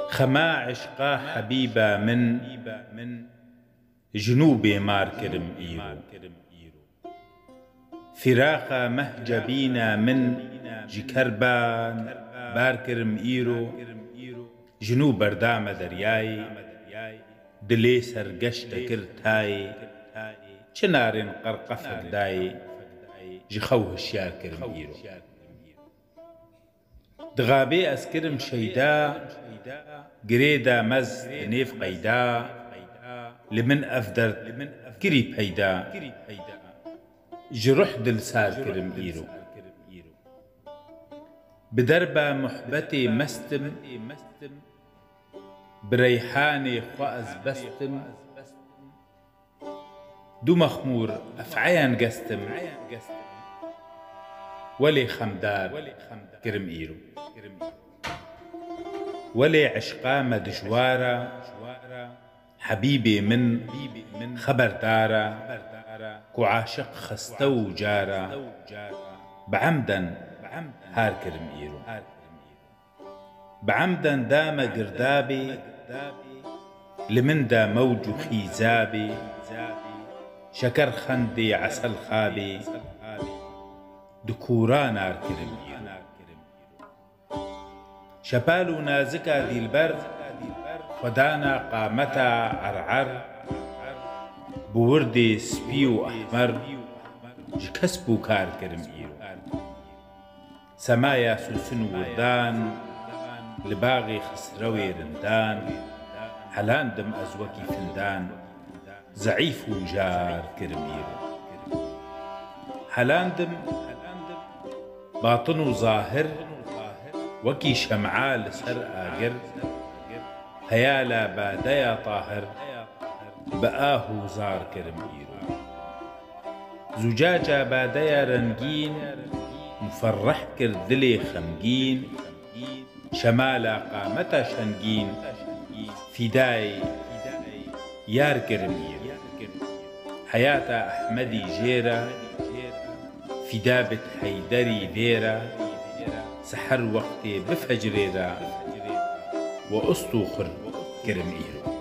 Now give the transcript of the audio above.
خما عشقا حبيبا من جنوبي مار كرم إيرو فراقا مهجبينا من جكربان بار كرم إيرو جنوب بردام درياي دلي سرقشت كرتاي چنارن قرقفك داي جخوه الشار كرم إيرو دغابي أسكرم شيدا قريدا مز نيف قيدا لمن أفدر كري بيدا جرح دل سار كرم إيرو بدربا محبتي مستم بريحاني خواز بستم دو مخمور أفعيان قستم ولي خمدار كرم إيرو ولي عشقا مدجوارا حبيبي من خبردارا كعاشق خستو جارا بعمدا هار كرم إيرو بعمدا دام قردابي لمن دا موج خيزابي شكر خندي عسل خابي دكورا نار كرم إيرو شبالو نازكا دي البر خدانا قامتا عرعر بوردي سبيو أحمر جكسبو كار كرم إيرو سمايا سلسن وردان لباغي خسروي رندان حلان دم أزوكي فندان زعيف وجار كرم إيرو حلان دم باطن وظاهر وكي شمعاء لسر آقر هيالا باديا طاهر بآهو زار كرم إيرو زجاجة باديا رنجين مفرح كردلي خمجين شمالا قامتا شنجين فداي يار كرم إيرو حياتا أحمدي جيرا فدابت حيدري فيرا سحر وقتي بفجريرا وأسطوخر كرم إيرو